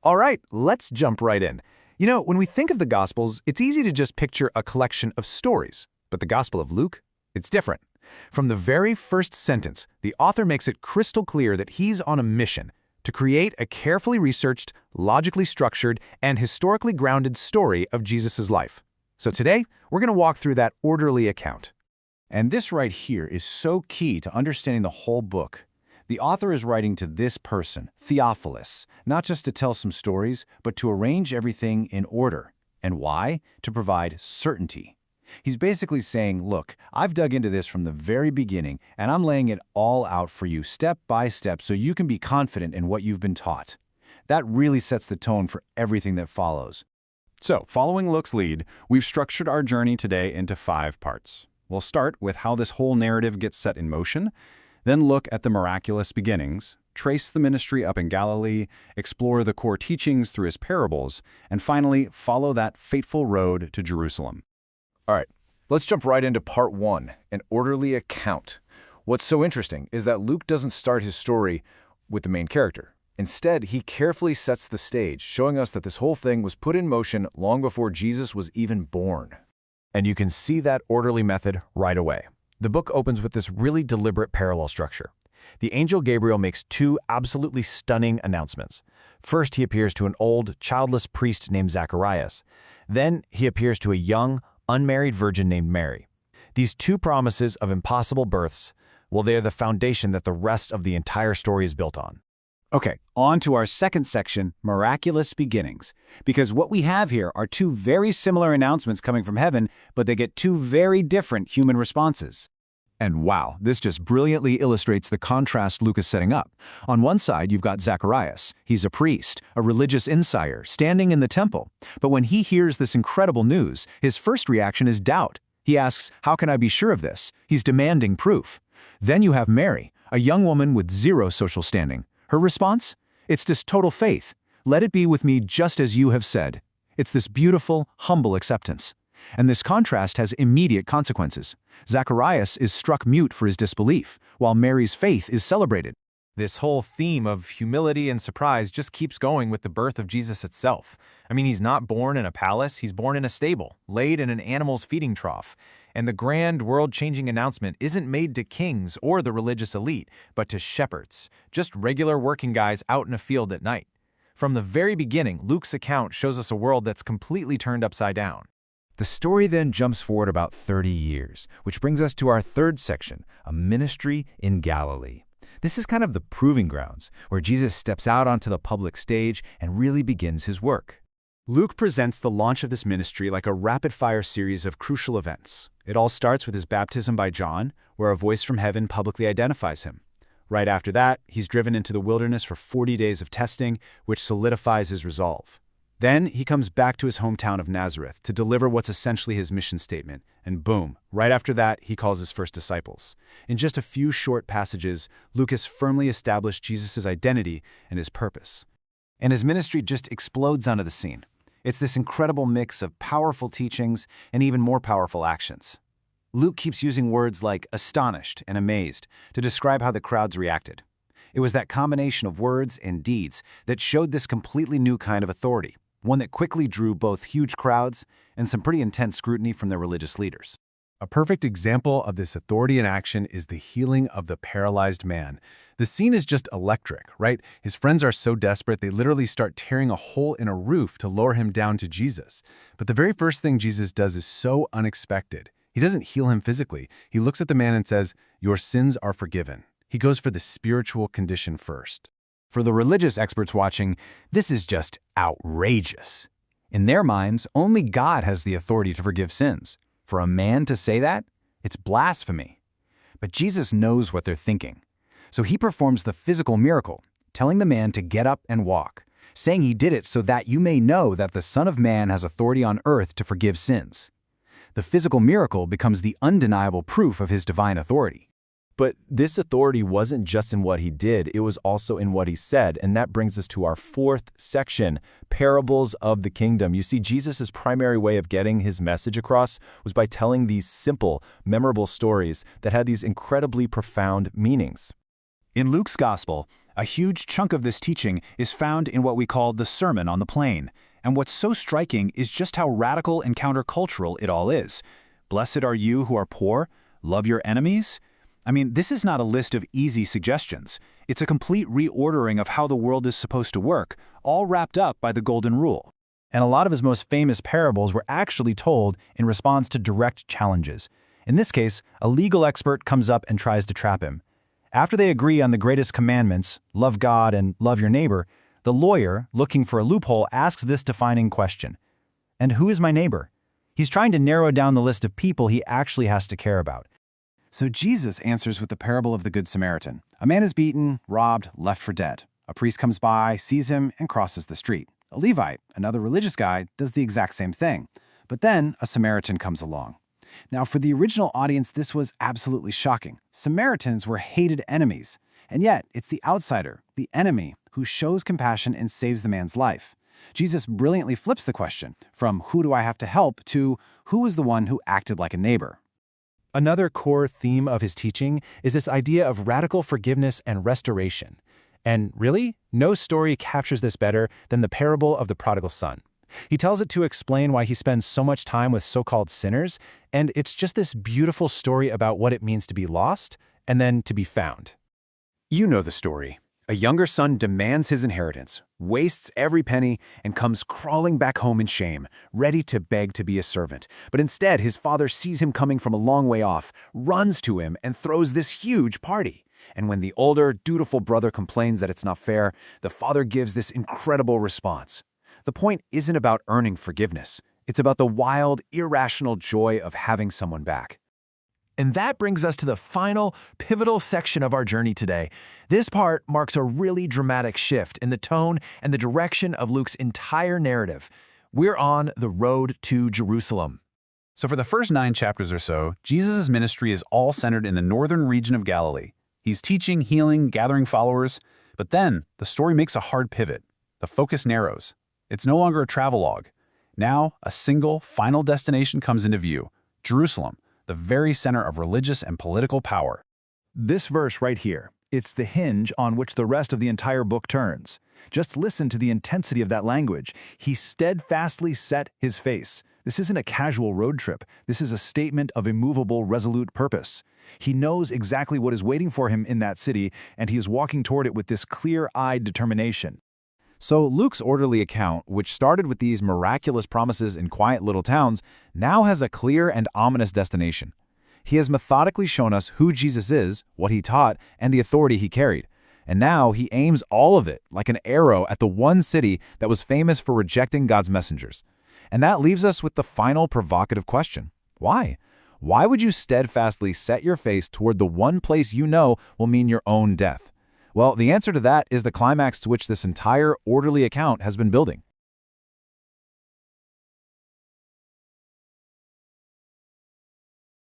All right, let's jump right in. When we think of the Gospels, it's easy to just picture a collection of stories. But the Gospel of Luke? It's different. From the very first sentence, the author makes it crystal clear that he's on a mission to create a carefully researched, logically structured, and historically grounded story of Jesus' life. So today, we're going to walk through that orderly account. And this right here is so key to understanding the whole book. The author is writing to this person, Theophilus, not just to tell some stories, but to arrange everything in order. And why? To provide certainty. He's basically saying, look, I've dug into this from the very beginning, and I'm laying it all out for you step by step so you can be confident in what you've been taught. That really sets the tone for everything that follows. So, following Luke's lead, we've structured our journey today into 5 parts. We'll start with how this whole narrative gets set in motion, then look at the miraculous beginnings, trace the ministry up in Galilee, explore the core teachings through his parables, and finally follow that fateful road to Jerusalem. All right, let's jump right into part 1, an orderly account. What's so interesting is that Luke doesn't start his story with the main character. Instead, he carefully sets the stage, showing us that this whole thing was put in motion long before Jesus was even born. And you can see that orderly method right away. The book opens with this really deliberate parallel structure. The angel Gabriel makes 2 absolutely stunning announcements. First, he appears to an old, childless priest named Zacharias. Then, he appears to a young, unmarried virgin named Mary. These 2 promises of impossible births, well, they're the foundation that the rest of the entire story is built on. Okay, on to our second section, miraculous beginnings. Because what we have here are 2 very similar announcements coming from heaven, but they get 2 very different human responses. And wow, this just brilliantly illustrates the contrast Luke is setting up. On one side, you've got Zacharias. He's a priest, a religious insider, standing in the temple. But when he hears this incredible news, his first reaction is doubt. He asks, how can I be sure of this? He's demanding proof. Then you have Mary, a young woman with 0 social standing. Her response? It's this total faith. Let it be with me just as you have said. It's this beautiful, humble acceptance. And this contrast has immediate consequences. Zacharias is struck mute for his disbelief, while Mary's faith is celebrated. This whole theme of humility and surprise just keeps going with the birth of Jesus itself. I mean, he's not born in a palace, he's born in a stable, laid in an animal's feeding trough. And the grand, world-changing announcement isn't made to kings or the religious elite, but to shepherds, just regular working guys out in a field at night. From the very beginning, Luke's account shows us a world that's completely turned upside down. The story then jumps forward about 30 years, which brings us to our third section, a ministry in Galilee. This is kind of the proving grounds, where Jesus steps out onto the public stage and really begins his work. Luke presents the launch of this ministry like a rapid-fire series of crucial events. It all starts with his baptism by John, where a voice from heaven publicly identifies him. Right after that, he's driven into the wilderness for 40 days of testing, which solidifies his resolve. Then he comes back to his hometown of Nazareth to deliver what's essentially his mission statement, and boom, right after that, he calls his first disciples. In just a few short passages, Luke has firmly established Jesus' identity and his purpose. And his ministry just explodes onto the scene. It's this incredible mix of powerful teachings and even more powerful actions. Luke keeps using words like astonished and amazed to describe how the crowds reacted. It was that combination of words and deeds that showed this completely new kind of authority, one that quickly drew both huge crowds and some pretty intense scrutiny from their religious leaders. A perfect example of this authority in action is the healing of the paralyzed man. The scene is just electric, right? His friends are so desperate they literally start tearing a hole in a roof to lower him down to Jesus. But the very first thing Jesus does is so unexpected. He doesn't heal him physically. He looks at the man and says, "Your sins are forgiven." He goes for the spiritual condition first. For the religious experts watching, this is just outrageous. In their minds, only God has the authority to forgive sins. For a man to say that, it's blasphemy. But Jesus knows what they're thinking. So he performs the physical miracle, telling the man to get up and walk, saying he did it so that you may know that the Son of Man has authority on earth to forgive sins. The physical miracle becomes the undeniable proof of his divine authority. But this authority wasn't just in what he did, it was also in what he said, and that brings us to our fourth section, parables of the kingdom. You see, Jesus' primary way of getting his message across was by telling these simple, memorable stories that had these incredibly profound meanings. In Luke's gospel, A huge chunk of this teaching is found in what we call the Sermon on the Plain, and what's so striking is just how radical and countercultural it all is. Blessed are you who are poor, love your enemies. I mean, this is not a list of easy suggestions. It's a complete reordering of how the world is supposed to work, all wrapped up by the Golden Rule. And a lot of his most famous parables were actually told in response to direct challenges. In this case, a legal expert comes up and tries to trap him. After they agree on the greatest commandments, love God and love your neighbor, the lawyer, looking for a loophole, asks this defining question. And who is my neighbor? He's trying to narrow down the list of people he actually has to care about. So Jesus answers with the parable of the Good Samaritan. A man is beaten, robbed, left for dead. A priest comes by, sees him, and crosses the street. A Levite, another religious guy, does the exact same thing. But then a Samaritan comes along. Now, for the original audience, this was absolutely shocking. Samaritans were hated enemies. And yet, it's the outsider, the enemy, who shows compassion and saves the man's life. Jesus brilliantly flips the question from who do I have to help to who is the one who acted like a neighbor. Another core theme of his teaching is this idea of radical forgiveness and restoration. And really, no story captures this better than the parable of the prodigal son. He tells it to explain why he spends so much time with so-called sinners, and it's just this beautiful story about what it means to be lost and then to be found. You know the story. A younger son demands his inheritance, wastes every penny, and comes crawling back home in shame, ready to beg to be a servant. But instead, his father sees him coming from a long way off, runs to him, and throws this huge party. And when the older, dutiful brother complains that it's not fair, the father gives this incredible response. The point isn't about earning forgiveness. It's about the wild, irrational joy of having someone back. And that brings us to the final, pivotal section of our journey today. This part marks a really dramatic shift in the tone and the direction of Luke's entire narrative. We're on the road to Jerusalem. So for the first 9 chapters or so, Jesus' ministry is all centered in the northern region of Galilee. He's teaching, healing, gathering followers, but then the story makes a hard pivot. The focus narrows. It's no longer a travelogue. Now, a single, final destination comes into view: Jerusalem, the very center of religious and political power. This verse right here, it's the hinge on which the rest of the entire book turns. Just listen to the intensity of that language. He steadfastly set his face. This isn't a casual road trip. This is a statement of immovable, resolute purpose. He knows exactly what is waiting for him in that city, and he is walking toward it with this clear-eyed determination. So Luke's orderly account, which started with these miraculous promises in quiet little towns, now has a clear and ominous destination. He has methodically shown us who Jesus is, what he taught, and the authority he carried. And now he aims all of it, like an arrow, at the one city that was famous for rejecting God's messengers. And that leaves us with the final provocative question. Why? Why would you steadfastly set your face toward the one place you know will mean your own death? Well, the answer to that is the climax to which this entire orderly account has been building.